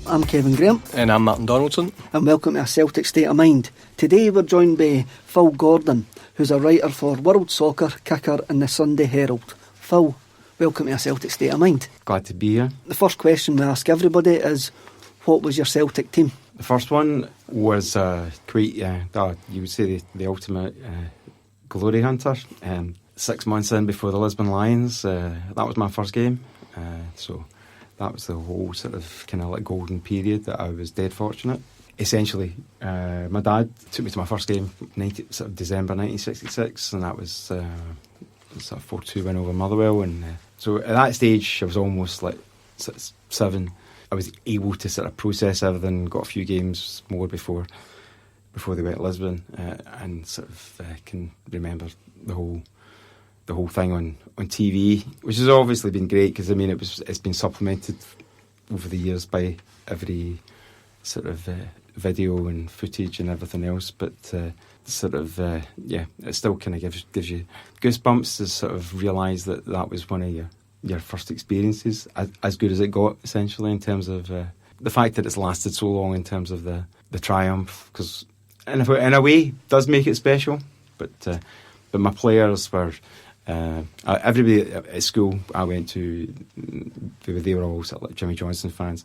I'm Kevin Graham. And I'm Martin Donaldson. And welcome to A Celtic State of Mind. Today we're joined by Phil Gordon, who's a writer for World Soccer, Kicker and the Sunday Herald. Phil, welcome to A Celtic State of Mind. Glad to be here. The first question we ask everybody is, what was your Celtic team? The first one was quite, you would say the ultimate glory hunter. 6 months in before the Lisbon Lions, that was my first game. So that was the whole sort of kind of like golden period that I was dead fortunate. Essentially, my dad took me to my first game, December 1966, and that was sort of 4-2 win over Motherwell. And so at that stage, I was almost like 7. I was able to sort of process everything, got a few games more before they went to Lisbon, and sort of can remember the whole thing on TV, which has obviously been great because I mean it's been supplemented over the years by every sort of video and footage and everything else. But it still kind of gives you goosebumps to sort of realise that was one of your first experiences, as good as it got, essentially, in terms of the fact that it's lasted so long in terms of the triumph, because in a way does make it special. But my players were. Everybody at school I went to, they were all sort of like Jimmy Johnson fans,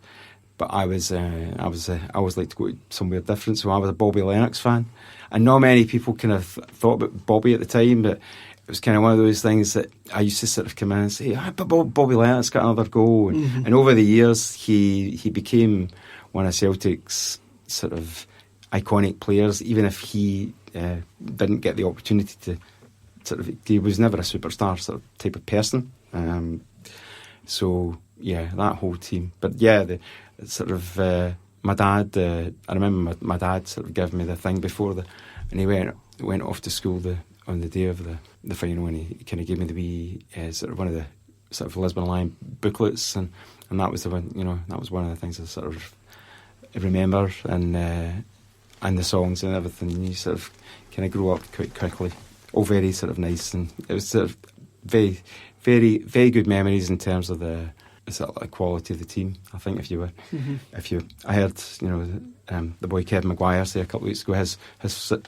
but I always like to go somewhere different. So I was a Bobby Lennox fan, and not many people kind of thought about Bobby at the time, but it was kind of one of those things that I used to sort of come in and say, but Bobby Lennox got another goal, and over the years he became one of Celtic's sort of iconic players, even if he didn't get the opportunity to. He was never a superstar sort of type of person. So yeah, that whole team. But yeah, my dad. I remember my dad sort of gave me the thing before and he went off to school on the day of the final, and he kind of gave me the wee sort of one of the sort of Lisbon Lion booklets, and that was the one. That was one of the things I sort of remember, and the songs and everything. You sort of kind of grew up quite quickly. All very sort of nice, and it was sort of very, very, very good memories in terms of the sort of quality of the team. I think I heard the boy Kevin Maguire say a couple of weeks ago his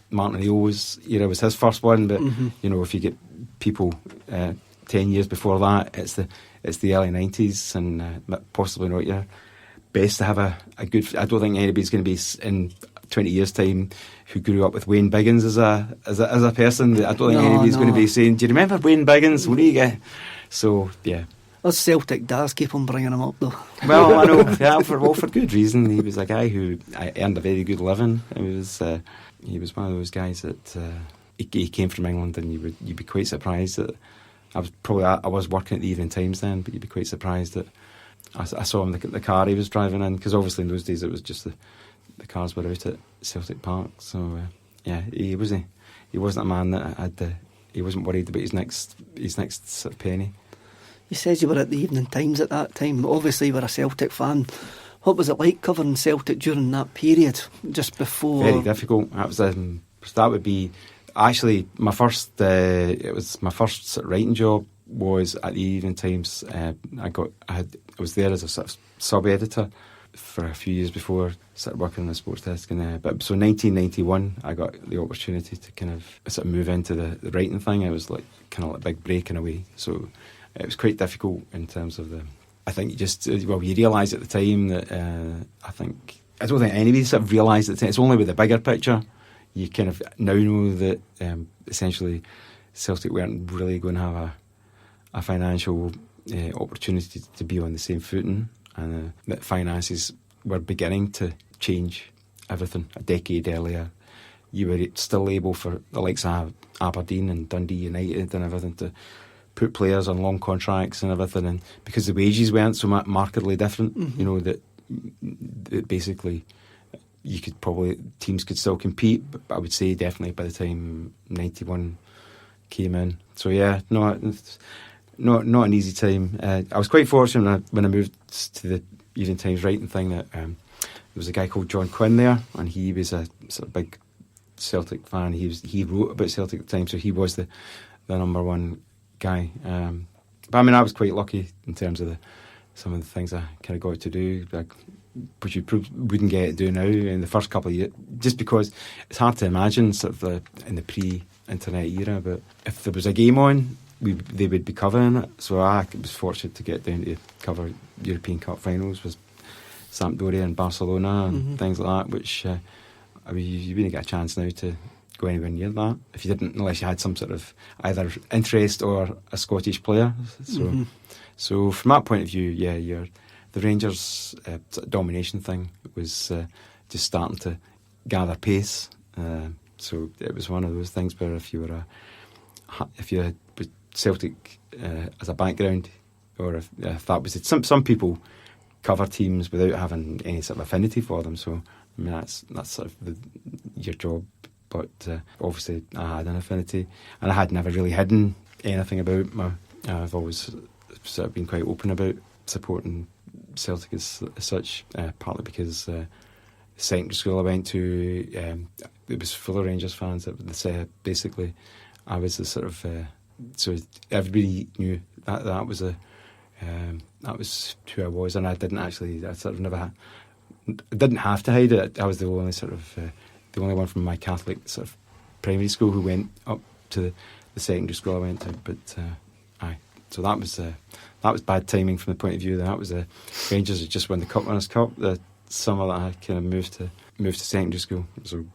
Martin O'Neill's era was his first one, but if you get people 10 years before that, it's the early 90s, and possibly not your best to have a good. I don't think anybody's going to be in 20 years' time who grew up with Wayne Biggins as a person. I don't think anybody's going to be saying, "Do you remember Wayne Biggins? What do you get?" So yeah, us Celtic dads keep on bringing him up though. Well, I know, yeah, for good reason. He was a guy who earned a very good living. He was one of those guys that he came from England, and you'd be quite surprised that I was working at the Evening Times then, but you'd be quite surprised that I saw him the car he was driving in, because obviously in those days it was just the cars were out at Celtic Park. So he wasn't a man that he wasn't worried about his next sort of penny. You said you were at the Evening Times at that time. Obviously you were a Celtic fan. What was it like covering Celtic during that period, just before? Very difficult. That would be actually my first. It was my first sort of writing job was at the Evening Times. I was there as a sort of sub editor for a few years before started working on the sports desk, and but so 1991 I got the opportunity to kind of sort of move into the writing thing. It was like kind of like a big break in a way, so it was quite difficult in terms of I think you realise at the time that I don't think anybody sort of realised at the time. It's only with the bigger picture you kind of now know that essentially Celtic weren't really going to have a financial opportunity to be on the same footing, and that finances were beginning to change everything. A decade earlier, you were still able for the likes of Aberdeen and Dundee United and everything to put players on long contracts and everything, and because the wages weren't so markedly different, you know, that basically teams could still compete, but I would say definitely by the time 91 came in. So yeah, not an easy time. I was quite fortunate when I moved to the Evening Times writing thing that there was a guy called John Quinn there, and he was a sort of big Celtic fan. He wrote about Celtic at the time, so he was the number one guy. But I mean, I was quite lucky in terms of some of the things I kind of got to do, which you wouldn't get to do now in the first couple of years, just because it's hard to imagine sort of in the pre-internet era. But if there was a game on, they would be covering it. So I was fortunate to get down to cover European Cup finals with Sampdoria and Barcelona and things like that, which I mean, you wouldn't get a chance now to go anywhere near that if you didn't, unless you had some sort of either interest or a Scottish player. So from that point of view, yeah, the Rangers sort of domination thing was just starting to gather pace. So it was one of those things where if you had Celtic as a background, or if that was it, some people cover teams without having any sort of affinity for them. So I mean, that's sort of your job. But obviously, I had an affinity, and I had never really hidden anything about I've always sort of been quite open about supporting Celtic as such, partly because the secondary school I went to, it was full of Rangers fans. Basically, I was the sort of so everybody knew that was who I was, and I sort of never didn't have to hide it. I was the only one from my Catholic sort of primary school who went up to the secondary school I went to. But so that was bad timing from the point of view that was the Rangers had just won the Cup Winners' Cup the summer that I kind of moved to secondary school. So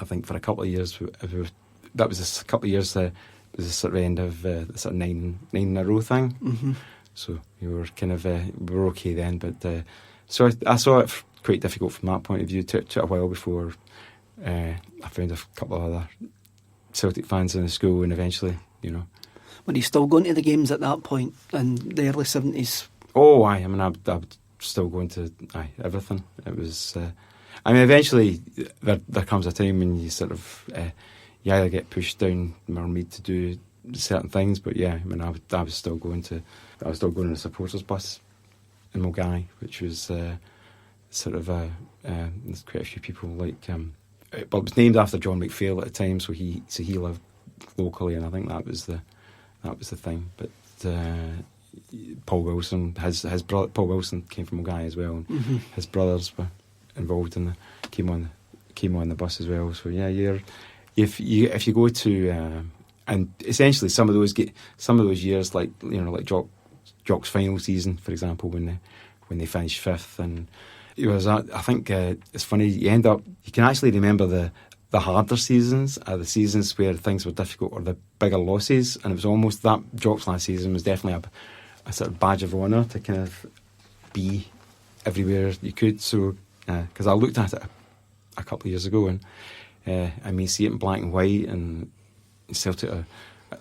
I think for a couple of years, that was a couple of years. It was the sort of end of the sort of nine in a row thing. So we were okay then, but so I saw it quite difficult from that point of view. It took a while before I found a couple of other Celtic fans in the school, and eventually, you know. Were you still going to the games at that point in the early 70s? Oh, I mean, I was still going to everything. It was. I mean, eventually there comes a time when you sort of you either get pushed down or made to do certain things. But yeah, I mean, I was still going on a supporters bus in Mulgai, which was sort of there's quite a few people like. But it was named after John McPhail at the time, so he lived locally, and I think that was the thing. But Paul Wilson, his brother Paul Wilson came from Mulgai as well, and his brothers were involved in came on the bus as well. So yeah, if you go to and essentially some of those years, like, you know, like Jock's final season, for example, when they finished fifth, and it was I think it's funny, you can actually remember the harder seasons are the seasons where things were difficult or the bigger losses, and it was almost that Jock's last season was definitely a sort of badge of honour to kind of be everywhere you could. So because I looked at it a couple of years ago, and I may see it in black and white, and Celtic are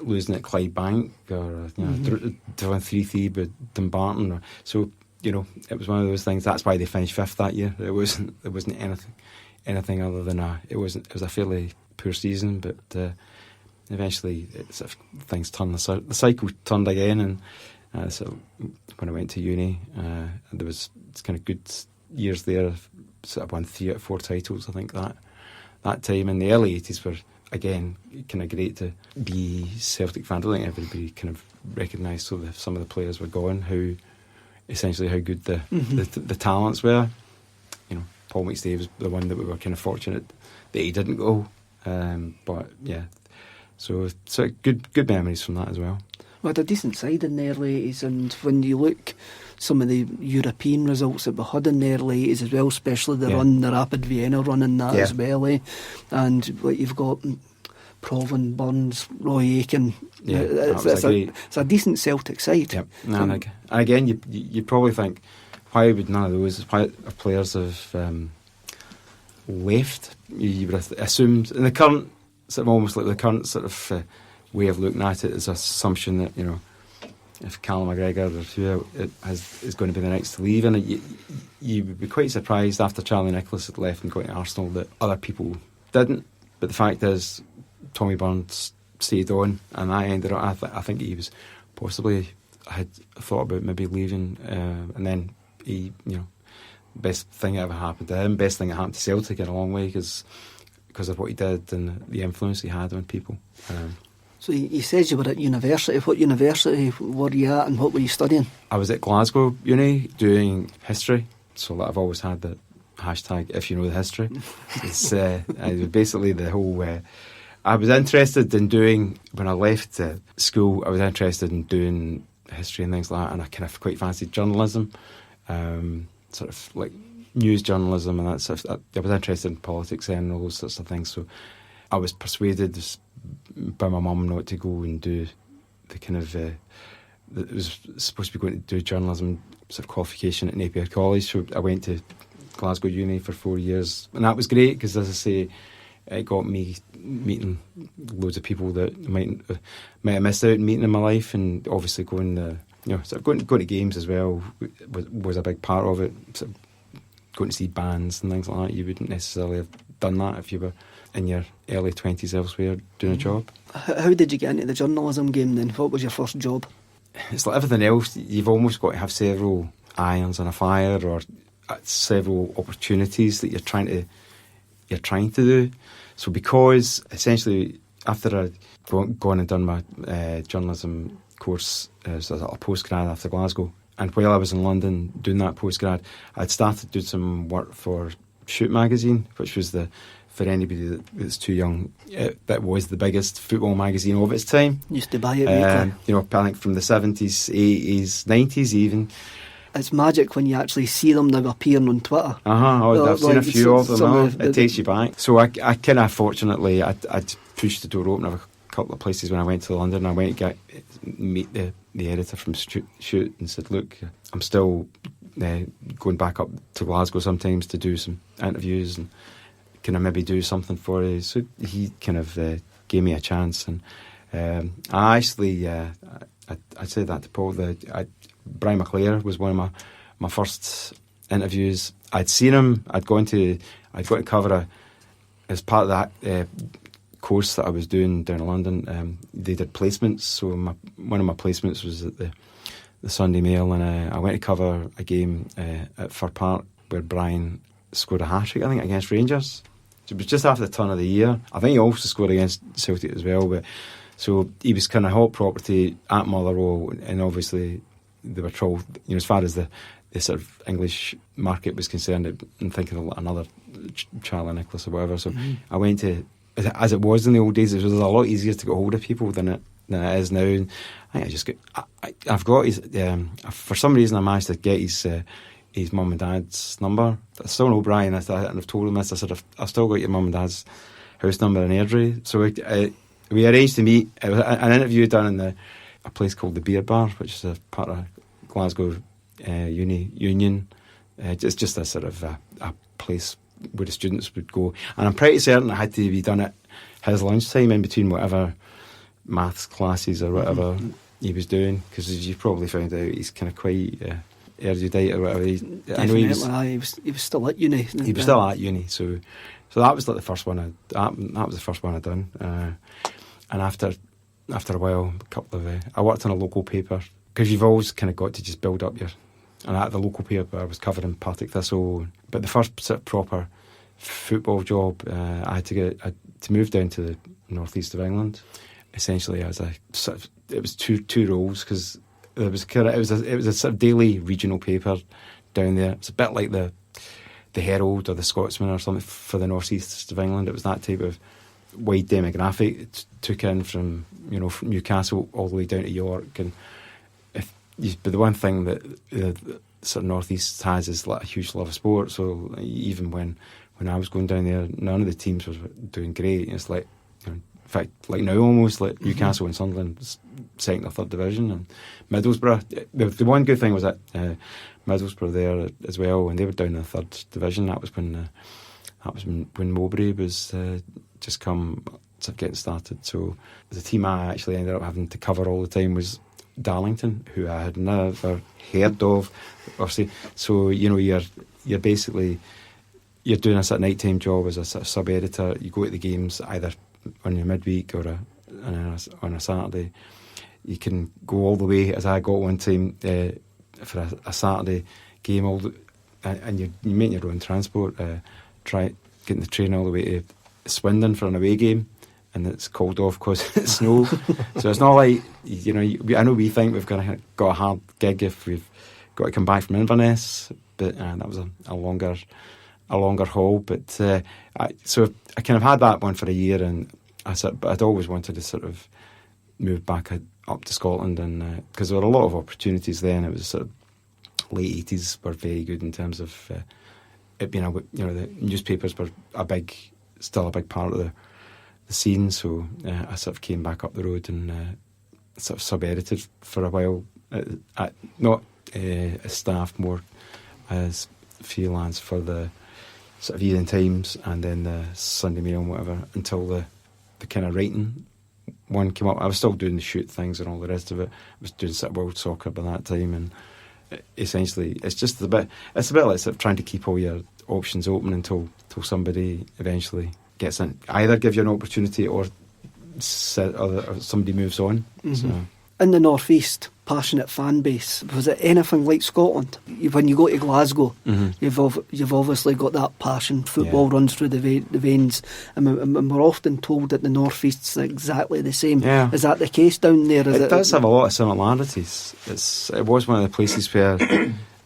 losing at Clydebank, or doing 3-3 with Dumbarton, so, you know, it was one of those things. That's why they finished fifth that year. There wasn't anything other than it was a fairly poor season, but eventually things turned. The cycle turned again, and so when I went to uni, there was kind of good years there. Sort of won 3 out of 4 titles, I think, that time. And the early 80s were again kind of great to be Celtic fan. I don't think everybody kind of recognised, so some of the players were gone, how good the talents were. You know, Paul McStay was the one that we were kind of fortunate that he didn't go. But yeah, so good memories from that as well. We had a decent side in the early 80s, and when you look some of the European results that we had in the early 80s as well, especially the Rapid Vienna run in that as well, and like you've got Provan, Burns, Roy Aitken. Yeah, it's a decent Celtic side. Yep. And again, you probably think, why would none of those players have left, you would have assumed, in the current sort of almost like the current sort of way of looking at it is an assumption that, you know, if Callum McGregor or who is going to be the next to leave, and you would be quite surprised after Charlie Nicholas had left and gone to Arsenal that other people didn't. But the fact is, Tommy Burns stayed on, and I ended up. I think he was possibly had thought about maybe leaving, and then he, you know, best thing that ever happened to him, best thing that happened to Celtic in a long way because of what he did and the influence he had on people. So he says you were at university. What university were you at and what were you studying? I was at Glasgow Uni doing history. So I've always had the hashtag if you know the history. It's basically the whole... I was interested in doing... When I left school, I was interested in doing history and things like that, and I kind of quite fancied journalism, sort of like news journalism and that sort of... I was interested in politics and all those sorts of things, so I was persuaded by my mum not to go and do the kind of it was supposed to be going to do journalism sort of qualification at Napier College, so I went to Glasgow Uni for 4 years, and that was great because, as I say, it got me meeting loads of people that might have missed out on meeting in my life, and obviously going to games as well was a big part of it. Sort of going to see bands and things like that. You wouldn't necessarily have done that if you were in your early 20s elsewhere doing a job. How did you get into the journalism game then? What was your first job? It's like everything else, you've almost got to have several irons on a fire or several opportunities that you're trying to do. So because essentially after I'd gone and done my journalism course as a postgrad after Glasgow, and while I was in London doing that postgrad, I'd started doing some work for Shoot magazine, which was for anybody that's too young, that was the biggest football magazine of its time. Used to buy it weekly. You know, I think from the 70s, 80s, 90s even. It's magic when you actually see them now appearing on Twitter. I've seen a few of them. It takes you back. So I kind of, fortunately, I'd pushed the door open of a couple of places when I went to London. I went to meet the editor from Shoot and said, look, I'm still going back up to Glasgow sometimes to do some interviews, and can I maybe do something for you? So he kind of gave me a chance, and I actually I said that to Paul. Brian McClare was one of my first interviews. I'd seen him. I'd got to cover as part of that course that I was doing down in London. They did placements, so one of my placements was at the Sunday Mail, and I went to cover a game at Fir Park where Brian scored a hat-trick, I think, against Rangers. So it was just after the turn of the year. I think he also scored against Celtic as well. But so he was kind of hot property at Motherwell, and obviously they were trolled. You know, as far as the sort of English market was concerned, and thinking of another Charlie Nicholas or whatever. So I went to, as it was in the old days, it was a lot easier to get hold of people than it is now. And I think I've got his. For some reason, I managed to get his mum and dad's number. I still know Brian, and I've told him this. I said, I've still got your mum and dad's house number in Airdrie. So we arranged to meet. It was an interview done in a place called the Beer Bar, which is a part of Glasgow Union. It's just a sort of a place where the students would go. And I'm pretty certain it had to be done at his lunchtime in between whatever maths classes or whatever he was doing, because as you probably found out, he's kind of quite erudite or whatever. Definitely, he was still at uni. He was still at uni, so that was like the first one. That was the first one I'd done, and after a while, I worked on a local paper, because you've always kind of got to just build up your. And at the local paper, I was covering Partick Thistle, but the first sort of proper football job, I had to move down to the northeast of England. Essentially, as a sort of, it was two roles, because it was a sort of daily regional paper down there. It's a bit like the Herald or the Scotsman or something for the northeast of England. It was that type of wide demographic. It took in from Newcastle all the way down to York, and but the one thing that the sort of northeast has is like a huge love of sport. So even when I was going down there, none of the teams were doing great. It's like, in fact, like now almost like Newcastle and Sunderland second or third division, and Middlesbrough. The one good thing was that Middlesbrough there as well, and they were down in the third division. That was when that was when Mowbray was just come sort of getting started. So the team I actually ended up having to cover all the time was Darlington, who I had never heard of. So you're basically you're doing a sort of nighttime job as a sort of sub-editor. You go to the games either on your midweek or on a Saturday. You can go all the way, as I got one time for a Saturday game, and you make your own transport. Try getting the train all the way to Swindon for an away game, and it's called off because it's snow. So it's not like, I know we think we've got a hard gig if we've got to come back from Inverness, but that was a longer haul. But so I kind of had that one for a year, and but I'd always wanted to sort of move back up to Scotland, and because there were a lot of opportunities then. It was sort of late 80s were very good in terms of it being the newspapers were still a big part of the scene. So I sort of came back up the road and sort of sub-edited for a while, not as staff, more as freelance for the sort of Evening Times and then the Sunday Mail and whatever, until the kind of writing one came up. I was still doing the shoot things and all the rest of it. I was doing sort of world soccer by that time, and essentially it's a bit like sort of trying to keep all your options open until somebody eventually gets in, either give you an opportunity or somebody moves on. Mm-hmm. So. In the North East, passionate fan base, was it anything like Scotland? When you go to Glasgow, mm-hmm. you've obviously got that passion. Football runs through the veins, and we're often told that the North East's exactly the same. Yeah. Is that the case down there? It does have a lot of similarities. It was one of the places where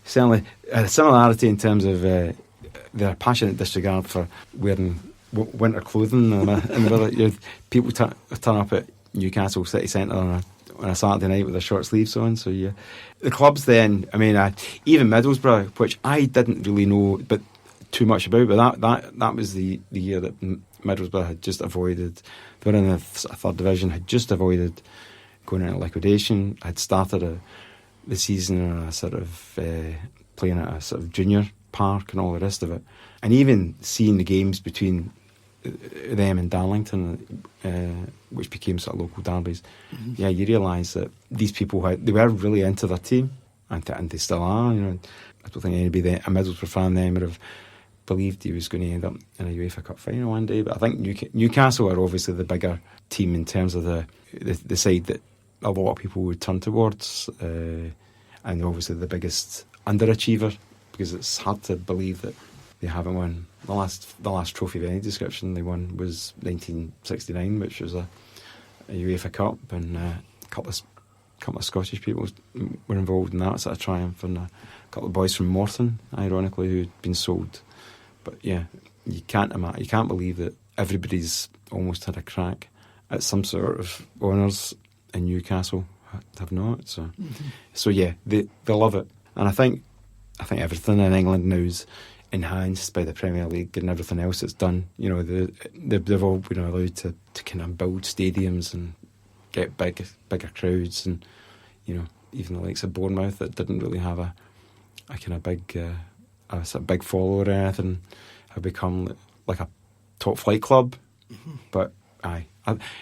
certainly a similarity in terms of their passionate disregard for wearing winter clothing in the weather. People turn up at Newcastle City Centre on a Saturday night with their short sleeves on. So the clubs then, even Middlesbrough, which I didn't really know but too much about, but that was the year that Middlesbrough had just avoided, they were in the third division, had just avoided going into liquidation, had started the season on a sort of playing at a sort of junior park and all the rest of it, and even seeing the games between them and Darlington, which became sort of local derbies. Mm-hmm. Yeah, you realise that these people they were really into their team, and they still are. I don't think anybody, a Middlesbrough fan then, would have believed he was going to end up in a UEFA Cup final one day. But I think Newcastle are obviously the bigger team in terms of the side that a lot of people would turn towards, and obviously the biggest underachiever, because it's hard to believe that they haven't won. The last trophy of any description they won was 1969, which was a UEFA Cup, and a couple of Scottish people were involved in that sort of triumph, and a couple of boys from Morton, ironically, who'd been sold. But yeah, you can't believe that everybody's almost had a crack at some sort of honours, in Newcastle have not. So, So yeah, they love it, and I think everything in England now is enhanced by the Premier League and everything else that's done. They've all been allowed to kind of build stadiums and get bigger crowds, and even the likes of Bournemouth that didn't really have a kind of big sort of big follower or anything have become like a top flight club. Mm-hmm. But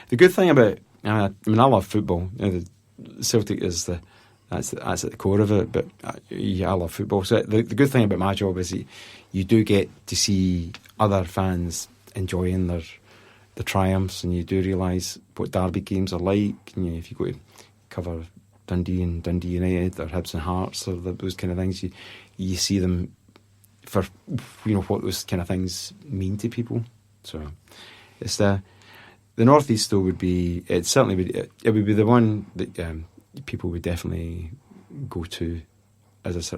the good thing about I love football. Celtic is that's at the core of it, but I love football. So the good thing about my job is that you do get to see other fans enjoying the triumphs, and you do realise what derby games are like. And if you go to cover Dundee and Dundee United or Hibs and Hearts or those kind of things, you see them for what those kind of things mean to people. So it's the North East though would be it would be the one that people would definitely go to as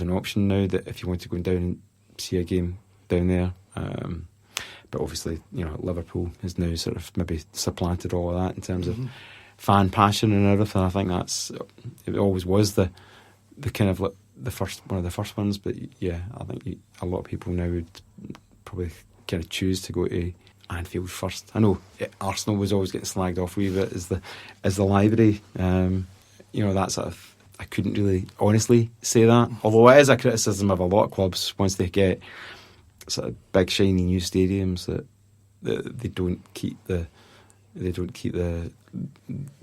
an option now, that if you want to go down and see a game down there. But obviously, Liverpool has now sort of maybe supplanted all of that in terms of fan passion and everything. I think it always was the kind of one of the first ones. But yeah, I think a lot of people now would probably kind of choose to go to Anfield first. I know Arsenal was always getting slagged off a wee bit as the library. That sort of, I couldn't really honestly say that. Although it is a criticism of a lot of clubs once they get sort of big shiny new stadiums that they don't keep the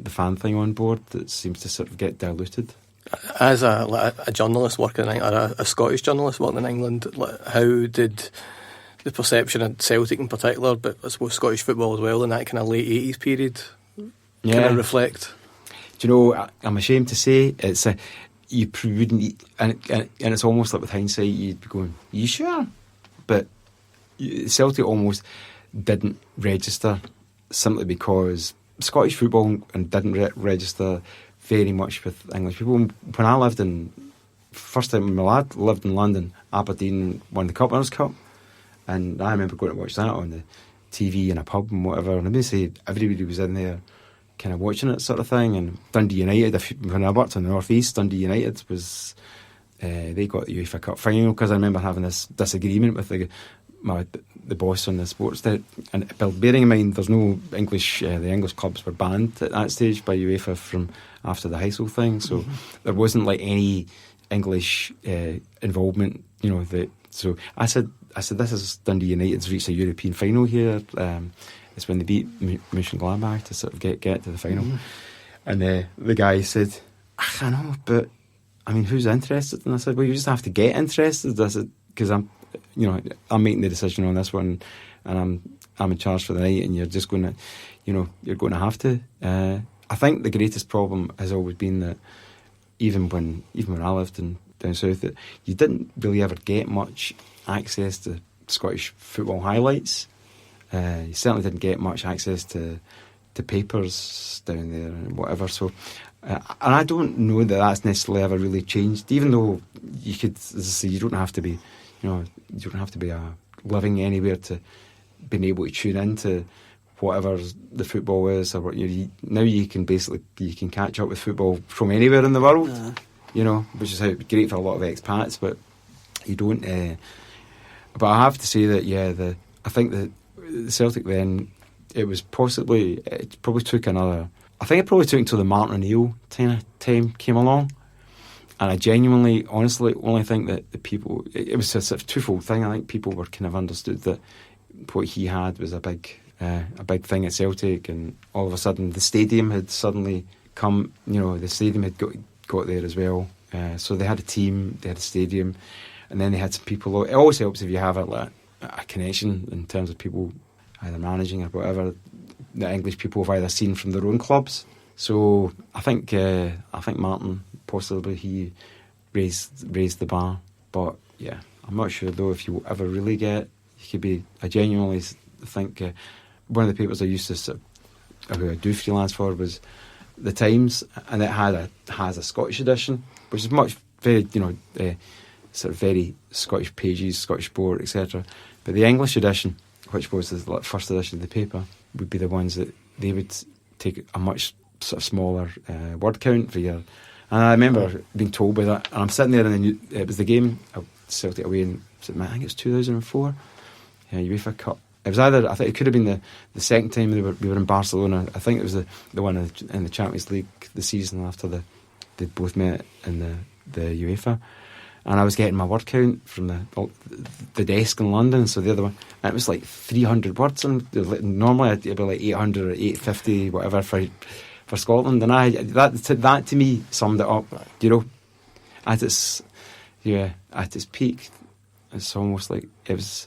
fan thing on board. That seems to sort of get diluted. As a journalist working in England, or a Scottish journalist working in England, how did the perception of Celtic in particular, but I suppose Scottish football as well, in that kind of late 80s period, kind of reflect? Do you know, I'm ashamed to say, it's you wouldn't, and it's almost like with hindsight, you'd be going, "You sure?" But Celtic almost didn't register simply because Scottish football and didn't register very much with English people. When I lived first time my lad lived in London, Aberdeen won the Cup Winners' Cup, and I remember going to watch that on the TV in a pub and whatever, and I may say everybody was in there kind of watching it sort of thing. And Dundee United, when I worked in the North East, Dundee United was they got the UEFA Cup final, because I remember having this disagreement with the boss on the sports day, and bearing in mind there's no English, the English clubs were banned at that stage by UEFA from after the Heysel thing, so there wasn't like any English involvement, you know. So I said this is Dundee United's reached a European final here. It's when they beat Mönchengladbach to sort of get to the final, and the guy said, "I know, but I mean, who's interested?" And I said, "Well, you just have to get interested." I said, "Because I'm making the decision on this one, and I'm in charge for the night, and you're just going to, you're going to have to." I think the greatest problem has always been that even when I lived down south, that you didn't really ever get much access to Scottish football highlights. You certainly didn't get much access to papers down there and whatever. So, and I don't know that that's necessarily ever really changed. Even though you could, as I say, you don't have to be, you don't have to be living anywhere to being able to tune into whatever the football is, or what now you can catch up with football from anywhere in the world. Which is great for a lot of expats, but you don't. But I have to say that I think that the Celtic then, it probably took until the Martin O'Neill time came along, and I genuinely, honestly, only think that the people, it was a sort of twofold thing. I think people were kind of understood that what he had was a big thing at Celtic, and all of a sudden the stadium had suddenly come. The stadium had got there as well. So they had a team, they had a stadium, and then they had some people. It always helps if you have a connection in terms of people either managing or whatever the English people have either seen from their own clubs. So I think Martin, possibly he raised the bar. But yeah, I'm not sure though if you ever really get. You could be. I genuinely think one of the papers I used to who I do freelance for was the Times, and it has a Scottish edition, which is very sort of very Scottish pages, Scottish sport, etc. But the English edition, which was the first edition of the paper, would be the ones that they would take a much sort of smaller word count for your. And I remember being told by that, and I'm sitting there, and it was the game of Celtic away in, I think it was 2004, UEFA Cup. It was either, I think it could have been the second time we were in Barcelona. I think it was the one in the Champions League the season after they both met in the UEFA. And I was getting my word count from the desk in London, so the other one, and it was like 300 words, and normally it'd be like 800 or 850, whatever for Scotland, and that to me summed it up. At its peak, it's almost like it was.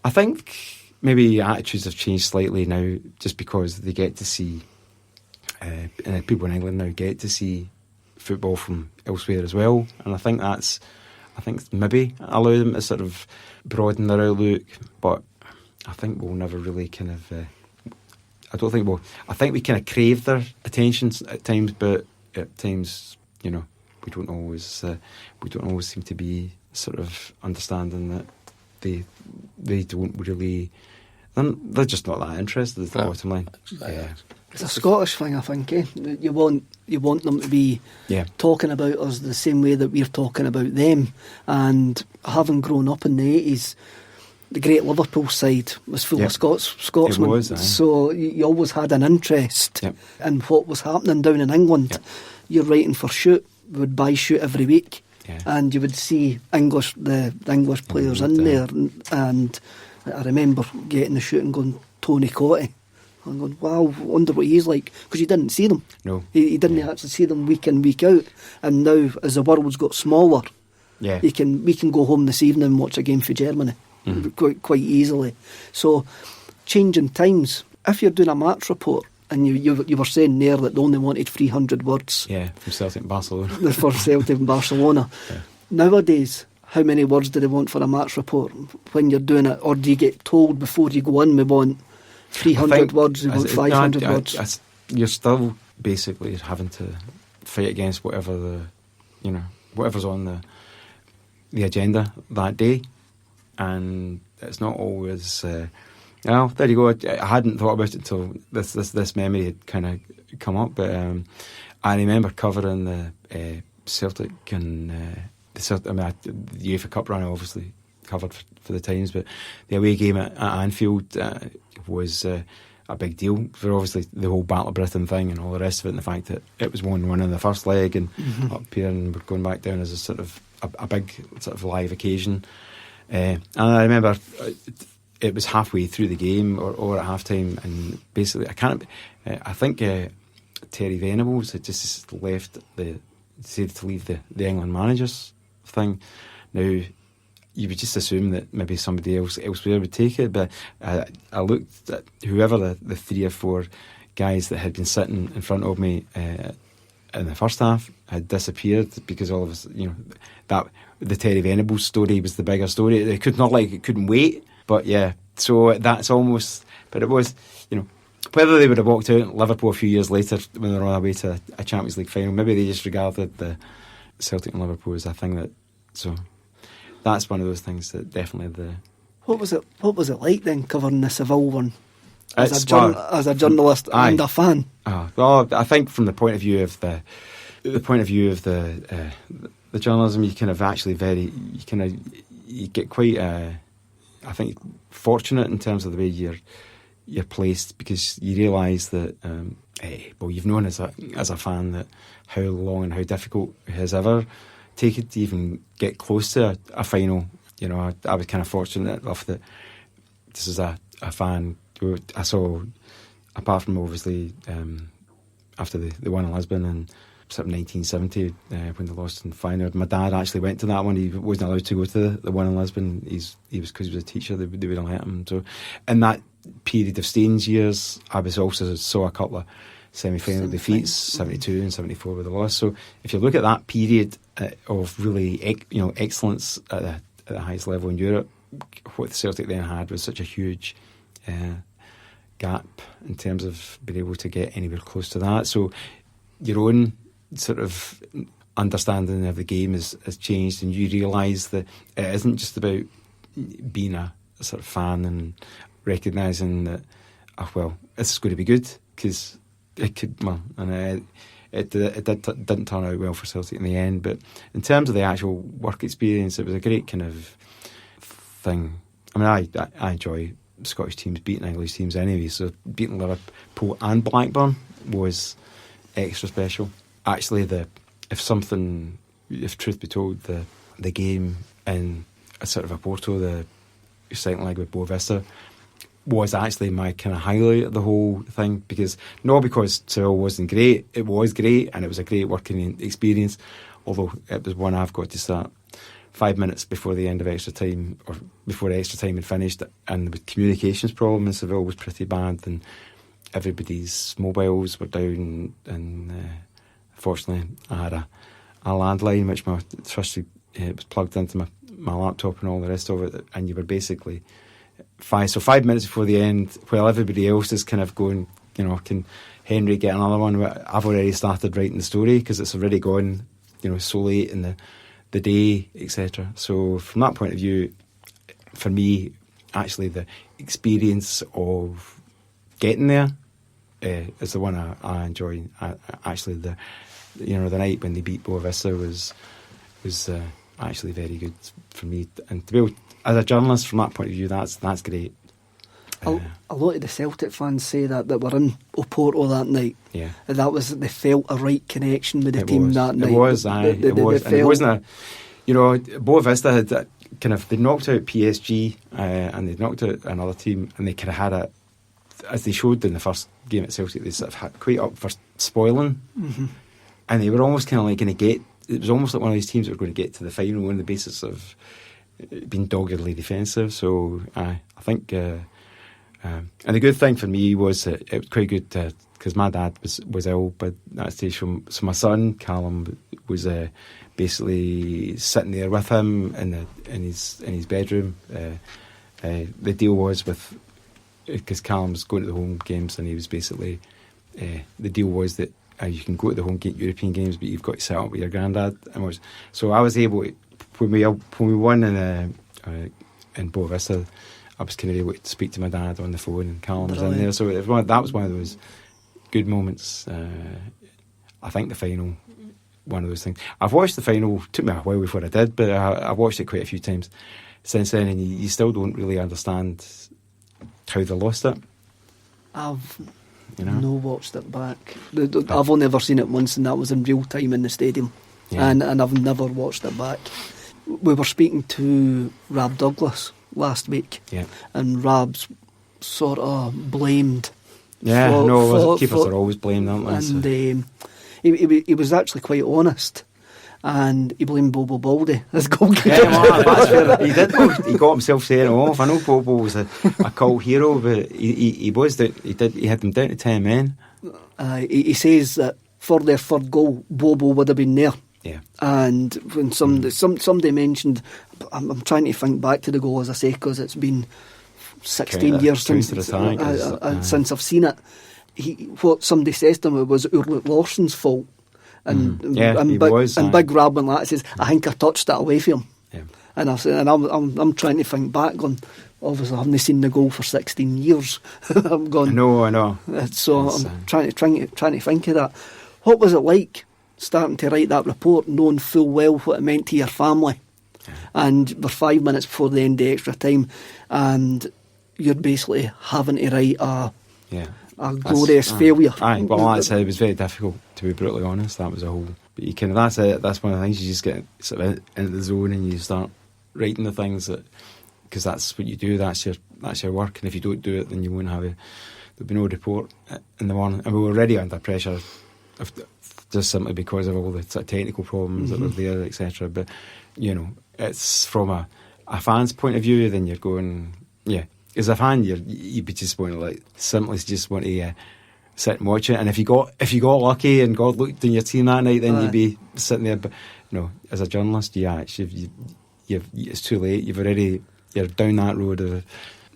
I think maybe attitudes have changed slightly now, just because they get to see, and people in England now get to see football from elsewhere as well, and I think maybe allow them to sort of broaden their outlook, but I think we'll never really kind of. I think we kind of crave their attentions at times, but at times, we don't always seem to be sort of understanding that they don't really. They're just not that interested. Is the bottom line. Yeah. It's a Scottish thing, I think. You want them to be talking about us the same way that we're talking about them. And having grown up in the 80s, the great Liverpool side was full of Scotsmen. It was, so you always had an interest in what was happening down in England. You're writing for Shoot. We would buy Shoot every week. and you would see the English players in there, and I remember getting the shoot and going, Tony Cottee. I'm going, wow, I wonder what he's like, because you didn't see them. No, he didn't actually see them week in, week out. And now, as the world's got smaller, we can go home this evening and watch a game for Germany quite easily. So, changing times. If you're doing a match report, and you were saying there that they only wanted 300 words. Yeah, from Celtic and Barcelona. For Celtic and Barcelona. Yeah. Nowadays, how many words do they want for a match report when you're doing it? Or do you get told before you go in, we want 300 words, we want 500 words? You're still basically having to fight against whatever's on the agenda that day. And it's not always... well, there you go. I hadn't thought about it until this memory had kind of come up. But I remember covering the Celtic and the UEFA Cup run. I obviously covered for the Times, but the away game at Anfield was a big deal for obviously the whole Battle of Britain thing and all the rest of it, and the fact that it was 1-1 in the first leg and up here and we're going back down as a sort of a big sort of live occasion. And I remember. It was halfway through the game or at half time, and basically I think Terry Venables had just left decided to leave the England managers thing. Now you would just assume that maybe somebody elsewhere would take it, but I looked at whoever the 3 or 4 guys that had been sitting in front of me in the first half had disappeared, because all of us, that the Terry Venables story was the bigger story. It couldn't wait. But yeah, so that's almost... But it was, whether they would have walked out Liverpool a few years later when they were on their way to a Champions League final, maybe they just regarded the Celtic and Liverpool as a thing that... So that's one of those things that definitely What was it like then, covering the Seville one? As a journalist and a fan? Well, I think from the point of view of the journalism, you kind of actually you get quite... I think fortunate in terms of the way you're placed, because you realise that you've known as a fan that how long and how difficult it has ever taken to even get close to a final. I was kind of fortunate enough that this is a fan who I saw, apart from obviously after the one in Lisbon and sort of 1970 when they lost in the final. My dad actually went to that one. He wasn't allowed to go to the one in Lisbon. He was, because he was a teacher, they wouldn't let him. So in that period of Staines years, I was also saw a couple of semi-final defeats, 72 and 74 with the loss. So if you look at that period of really excellence at the highest level in Europe, what the Celtic then had was such a huge gap in terms of being able to get anywhere close to that. So your own sort of understanding of the game has changed, and you realise that it isn't just about being a sort of fan and recognising that this is going to be good, because it could, and it didn't turn out well for Celtic in the end. But in terms of the actual work experience, it was a great kind of thing. I mean, I enjoy Scottish teams beating English teams anyway, so beating Liverpool and Blackburn was extra special. Actually, if truth be told, the game in a sort of a Porto, the second leg with Boa Vista, was actually my kind of highlight of the whole thing, because Seville wasn't great, it was great, and it was a great working experience, although it was one I've got to start 5 minutes before the end of extra time, or before extra time had finished, and the communications problem in Seville was pretty bad, and everybody's mobiles were down, and fortunately I had a landline which my trusty was plugged into my laptop and all the rest of it, and you were basically 5 minutes before the end, while everybody else is kind of going, can Henry get another one? I've already started writing the story because it's already gone, so late in the day, etc. So from that point of view, for me, actually the experience of getting there is the one I enjoy. Actually, the night when they beat Boa Vista was actually very good for me, and to be able, as a journalist, from that point of view, that's great. A lot of the Celtic fans say that were in Oporto that night. Yeah, they felt a right connection with the team that night. It was. It was. And it wasn't Boa Vista had they knocked out PSG and they knocked out another team, and they kind of had a, as they showed in the first game at Celtic, they sort of had quite up for spoiling, and they were almost kind of like going to get. It was almost like one of these teams that were going to get to the final on the basis of being doggedly defensive. So I think, and the good thing for me was that it was quite good because my dad was ill, but that stage, so my son Callum was basically sitting there with him in his bedroom. The deal was because Callum's going to the home games, and he was basically the deal was that you can go to the home European games, but you've got to set up with your granddad. So I was able to, when we won in Boa Vista, I was kind of able to speak to my dad on the phone, and Callum was in there. So that was one of those good moments. I think the final, one of those things. I've watched the final. It took me a while before I did, but I've watched it quite a few times since then, and you still don't really understand how they lost it. I've no watched it back. I've only ever seen it once, and that was in real time in the stadium. Yeah. And I've never watched it back. We were speaking to Rab Douglas last week, and Rab's sort of blamed. Keepers are always blamed, aren't they? And he was actually quite honest, and he blamed Bobo Baldy as goalkeeper. That's fair. He did. He got himself sent off. I know Bobo was a cult hero, but he had them down to 10 men. He says that for their third goal, Bobo would have been there. Yeah. And when somebody mentioned, I'm trying to think back to the goal, as I say, because it's been 16 years since I've seen it. What somebody says to him was Ulrich Larsson's fault. And Big Rab went like that, says, I think I touched it away from him. Yeah. And I said, and I'm trying to think back on, obviously I haven't seen the goal for 16 years. I'm going, I know. So I'm trying to think of that. What was it like starting to write that report, knowing full well what it meant to your family? Yeah. And we're 5 minutes before the end of extra time, and you're basically having to write a glorious failure. Well, it was very difficult, to be brutally honest. That was a whole. But you can. That's it. That's one of the things. You just get sort of into the zone and you start writing the things that, because that's what you do. That's your work. And if you don't do it, then you won't have it. There'll be no report in the morning. And we were already under pressure, just simply because of all the sort of technical problems that were there, etc. But it's from a fan's point of view. Then you're going, as a fan, you'd be just want to simply just want to sit and watch it. And if you got lucky and God looked in your team that night, then you'd be sitting there. But as a journalist, it's too late. You're down that road of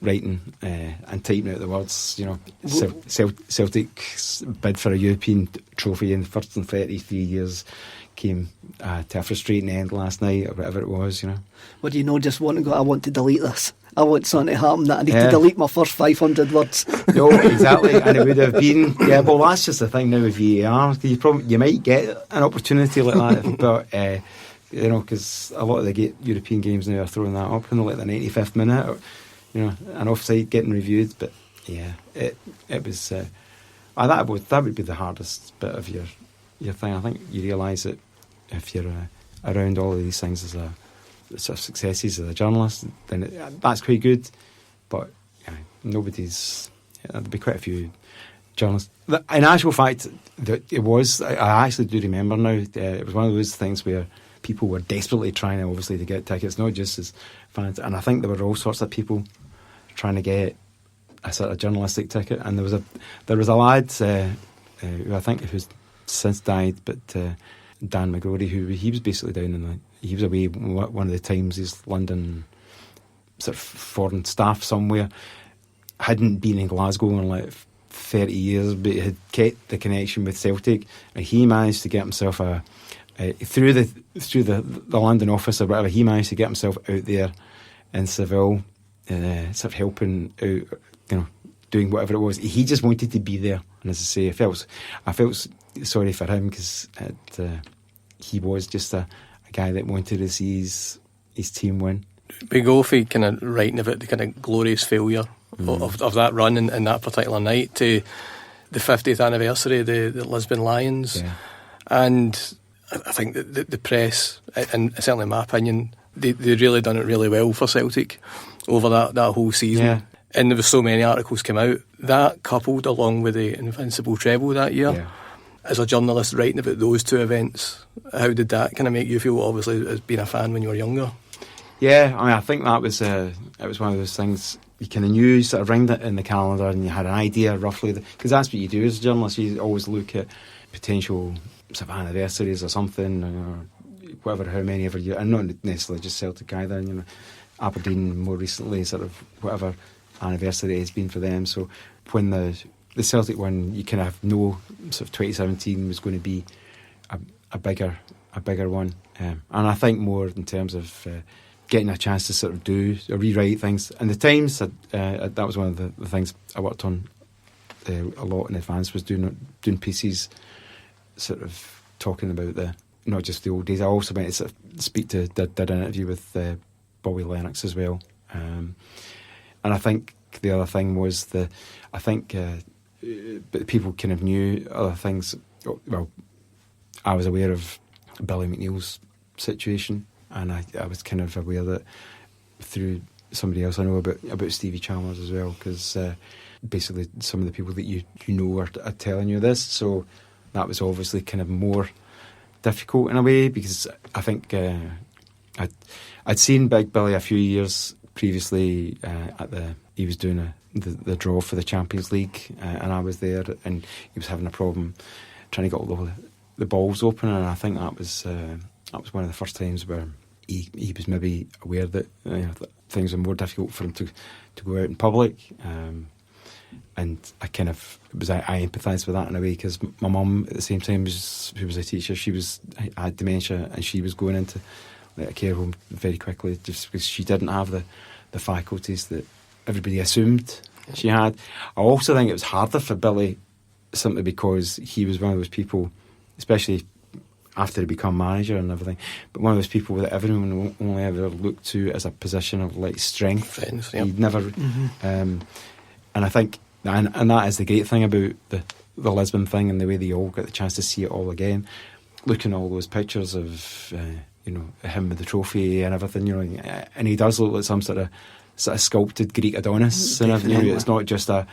writing and typing out the words. Celtic's bid for a European trophy in the first in 33 years came to a frustrating end last night, or whatever it was. Well, do you just want to go, I want to delete this? I want something to happen that I need to delete my first 500 words. No, exactly. And it would have been, well, that's just the thing now with VAR. You might get an opportunity like that, but, because a lot of the European games now are throwing that up in the 95th minute, or, an offside getting reviewed. But, it was, that would be the hardest bit of your thing. I think you realise that if you're around all of these things as a sort of successes as a journalist, then that's quite good. But there'll be quite a few journalists. In actual fact, that it was. I actually do remember now. It was one of those things where people were desperately trying, obviously, to get tickets, not just as fans. And I think there were all sorts of people trying to get a sort of journalistic ticket. And there was a lad who I think who's since died, but Dan McGrory, he was basically down he was away one of the times. His London sort of foreign staff somewhere, hadn't been in Glasgow in 30 years, but had kept the connection with Celtic, and he managed to get himself through the London office or whatever. He managed to get himself out there in Seville, sort of helping out, doing whatever it was. He just wanted to be there, and as I say, I felt sorry for him, because he was just a guy that wanted to see his team win. We go for kind of writing about the kind of glorious failure of that run and that particular night to the 50th anniversary of the Lisbon Lions. Yeah. And I think that the press, and certainly in my opinion, they really done it really well for Celtic over that whole season. Yeah. And there were so many articles came out. That coupled along with the Invincible treble that year. Yeah. As a journalist writing about those two events, how did that kind of make you feel, obviously, as being a fan when you were younger? Yeah, I mean, I think that was it was one of those things you kind of knew, you sort of ringed it in the calendar and you had an idea roughly, because that's what you do as a journalist. You always look at potential sort of anniversaries or something, or whatever, how many ever you, and not necessarily just Celtic either, you know, Aberdeen more recently, sort of whatever anniversary it's been for them. So when the Celtic one, you kind of know sort of 2017 was going to be a bigger one, and I think more in terms of getting a chance to sort of do or rewrite things. And the Times, that was one of the things I worked on a lot in advance, was doing pieces, sort of talking about not just the old days. I also went to sort of did an interview with Bobby Lennox as well, and I think the other thing was but people kind of knew other things. Well, I was aware of Billy McNeil's situation, and I was kind of aware that through somebody else I know about Stevie Chalmers as well, because basically some of the people that you know are telling you this, so that was obviously kind of more difficult in a way, because I think I'd seen Big Billy a few years previously he was doing the draw for the Champions League, and I was there, and he was having a problem trying to get all the balls open, and I think that was one of the first times where he was maybe aware that, that things were more difficult for him to go out in public, and I kind of I empathised with that in a way, because my mum at the same time who was a teacher, she had dementia, and she was going into a care home very quickly just because she didn't have the faculties that everybody assumed she had. I also think it was harder for Billy simply because he was one of those people, especially after he became manager and everything, but one of those people that everyone only ever looked to as a position of like strength. Friends, yep. He'd never, and I think, and that is the great thing about the Lisbon thing, and the way they all got the chance to see it all again. Looking at all those pictures of him with the trophy and everything, and he does look like some sort of sculpted Greek Adonis, and everything. It's not just an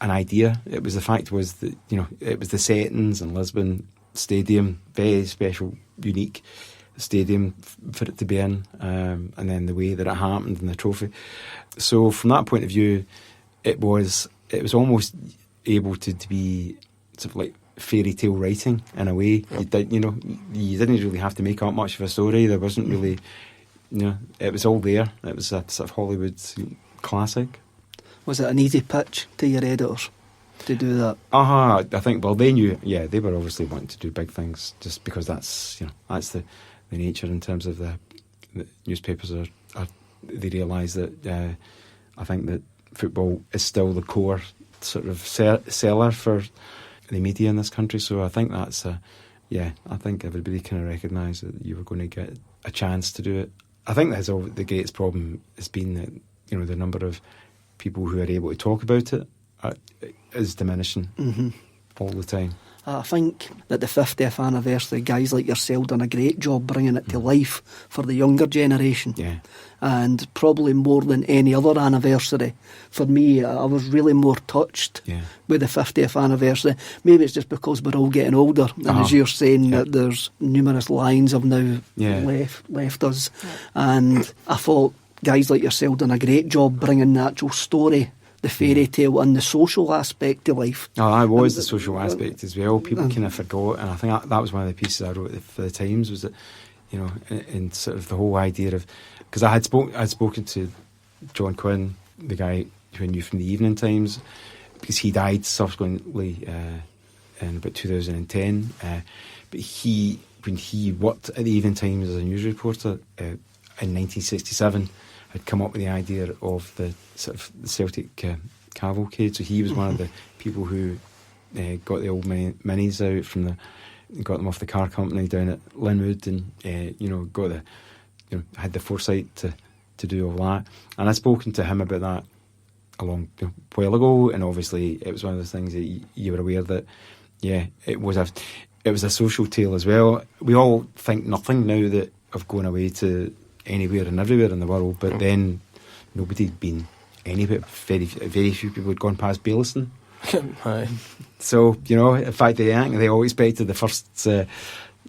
idea. It was the fact was that it was the settings in Lisbon Stadium, very special, unique stadium for it to be in, and then the way that it happened and the trophy. So from that point of view, it was almost able to be sort of like fairy tale writing in a way. Yep. You didn't really have to make up much of a story. There wasn't really, it was all there. It was a sort of Hollywood classic. Was it an easy pitch to your editors to do that? I think, well, they knew, they were obviously wanting to do big things, just because that's the nature in terms of the newspapers they realise that I think that football is still the core sort of seller for the media in this country. So I think that's I think everybody kind of recognised that you were going to get a chance to do it. I think that's the greatest problem has been that the number of people who are able to talk about it is diminishing all the time. I think that the 50th anniversary, guys like yourself done a great job bringing it to life for the younger generation. Yeah. And probably more than any other anniversary. For me, I was really more touched with the 50th anniversary. Maybe it's just because we're all getting older. And as you're saying, that there's numerous lines have now left us. Yeah. And I thought guys like yourself done a great job bringing the actual story, the fairy tale, and the social aspect to life. I was the social aspect as well. People kind of forgot, and I think that was one of the pieces I wrote for the Times, was that in sort of the whole idea of, because I'd spoken to John Quinn, the guy who I knew from the Evening Times, because he died subsequently in about 2010. But when he worked at the Evening Times as a news reporter in 1967. Had come up with the idea of the sort of the Celtic cavalcade. So he was one of the people who got the old minis out got them off the car company down at Linwood, and had the foresight to do all that. And I'd spoken to him about that a long while ago, and obviously it was one of those things that you were aware that, it was a social tale as well. We all think nothing now that of going away to anywhere and everywhere in the world, but then nobody had been anywhere. Very few people had gone past Bayliston. So, in fact, they all expected the first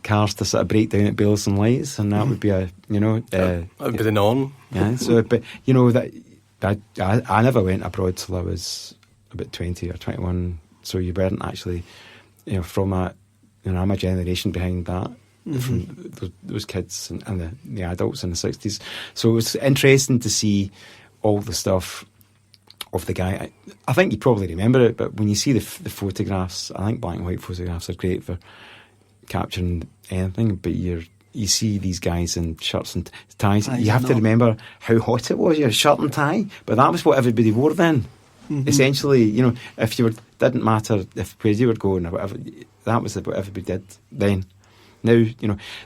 cars to sort of break down at Bayliston lights, and that would be that would be the norm. Yeah. So, but that I never went abroad till I was about 20 or 21. So you weren't actually, from that. I'm a generation behind that. From those kids and the adults in the 60s. So it was interesting to see all the stuff of the guy. I think you probably remember it, but when you see the photographs, I think black and white photographs are great for capturing anything, but you see these guys in shirts and ties. You have to remember how hot it was. Your shirt and tie, but that was what everybody wore then. Essentially, if you didn't matter if where you were going or whatever, that was what everybody did then. Now,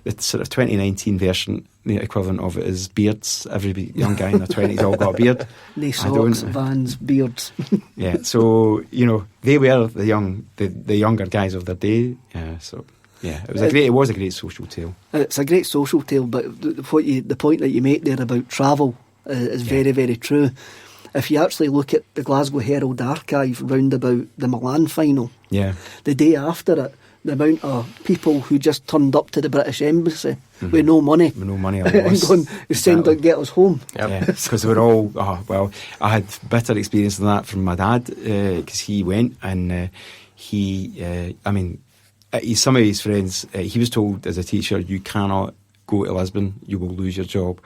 the sort of 2019 version, the equivalent of it is beards. Every young guy in their 20s all got a beard. Knee socks, Vans, beards. Yeah, so, they were the younger guys of their day. It was a great social tale. It's a great social tale, but the point that you make there about travel is very, very true. If you actually look at the Glasgow Herald archive round about the Milan final, the day after it, the amount of people who just turned up to the British Embassy with no money. With no money, and going, get us home. Because they were all, I had bitter experience of that from my dad, because he went and some of his friends, he was told as a teacher, you cannot go to Lisbon, you will lose your job.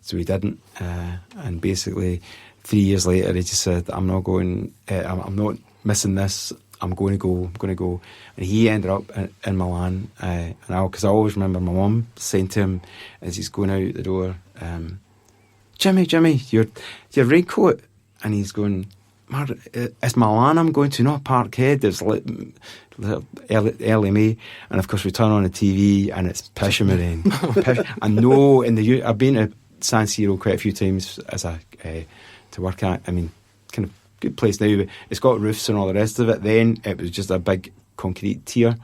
So he didn't, and basically 3 years later he just said, I'm not going, I'm not missing this, I'm going to go. And he ended up in Milan, because I always remember my mum saying to him as he's going out the door, Jimmy, your raincoat. And he's going, Mar, it's Milan I'm going to, not Parkhead. It's early May, and of course we turn on the TV and it's pissing with rain. I know I've been to San Siro quite a few times to work at. I mean, kind of good place now, but it's got roofs and all the rest of it. Then it was just a big concrete tier,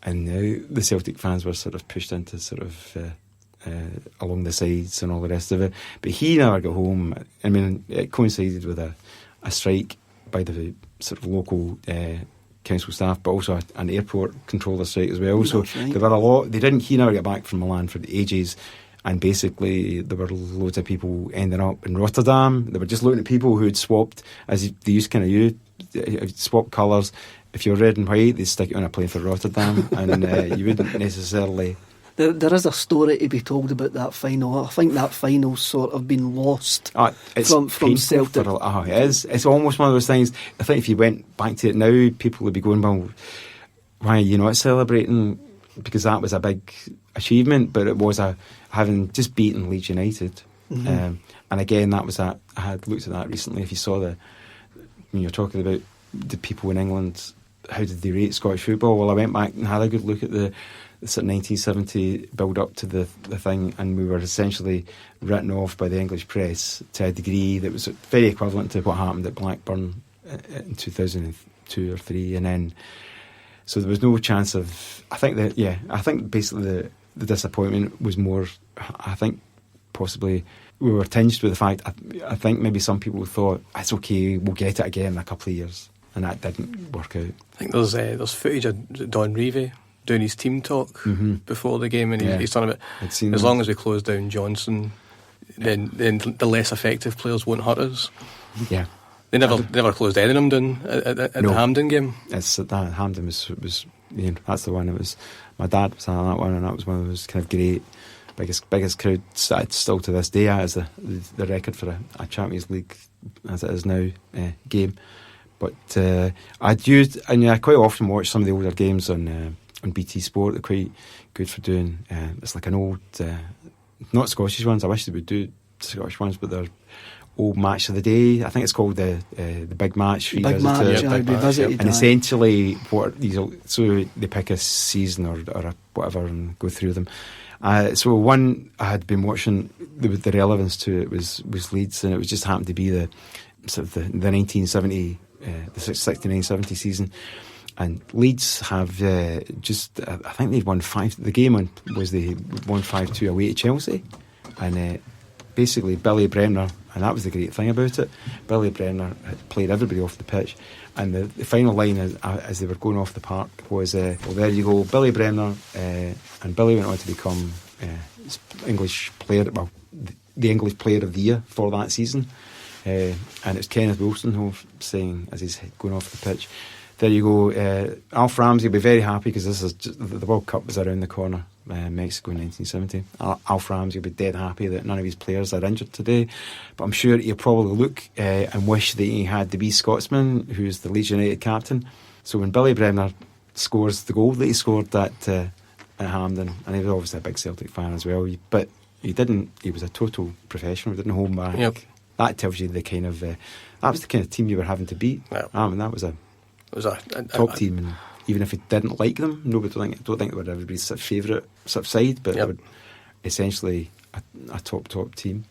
and now the Celtic fans were sort of pushed into sort of along the sides and all the rest of it. But he never got home. I mean, it coincided with a strike by the sort of local council staff, but also an airport controller strike as well. So there were a lot. He never got back from Milan for ages. And basically, there were loads of people ending up in Rotterdam. They were just looking at people who had swapped, as they used swap colours. If you're red and white, they'd stick it on a plane for Rotterdam, and you wouldn't necessarily. There is a story to be told about that final. I think that final's sort of been lost from Celtic. It is. It's almost one of those things. I think if you went back to it now, people would be going, well, why are you not celebrating? Because that was a big achievement, but it was having just beaten Leeds United. And again, that was I had looked at that recently. If you saw when you're talking about the people in England, how did they rate Scottish football? Well, I went back and had a good look at the sort of 1970 build up to the thing, and we were essentially written off by the English press to a degree that was very equivalent to what happened at Blackburn in 2002 or 3, and then so there was no chance of. I think basically the disappointment was more. I think possibly we were tinged with the fact. I think maybe some people thought it's okay, we'll get it again in a couple of years, and that didn't work out. I think there's footage of Don Revie doing his team talk before the game, and he's talking about as long as we close down Johnson, then the less effective players won't hurt us. Yeah, they never closed any of them down at the Hampden game. It's that Hampden was that's the one. It was my dad was on that one, and that was one of those kind of great biggest crowd still to this day as the record for a Champions League as it is now game. But I quite often watch some of the older games on BT Sport. They're quite good for doing. It's like an old, not Scottish ones. I wish they would do Scottish ones, but they're old match of the day. I think it's called the Big Match. Revisited. And essentially, what so they pick a season or whatever and go through them. So one I had been watching, the relevance to it was Leeds, and it was just happened to be sort of the 1970, the 69-70 season. And Leeds have I think they'd won 5. The game was they won 5-2 away to Chelsea, and basically Billy Bremner, and that was the great thing about it. Billy Bremner had played everybody off the pitch, and the final line as they were going off the park was, "Well, there you go, Billy Bremner," and Billy went on to become English player, well, the English Player of the Year for that season, and it's Kenneth Wilson saying as he's going off the pitch, "There you go, Alf Ramsey will be very happy because this is the World Cup was around the corner, Mexico in 1970. Alf Ramsey will be dead happy that none of his players are injured today, but I'm sure he'll probably look and wish that he had the wee Scotsman who's the Leeds United captain." So when Billy Bremner scores the goal that he scored at Hampden, and he was obviously a big Celtic fan as well, but he was a total professional, didn't hold back. Yep. That tells you the kind of that was the kind of team you were having to beat. Yep. That was a top team, and even if you didn't like them, nobody don't think they were everybody's favourite sort of side, but they were essentially a top team.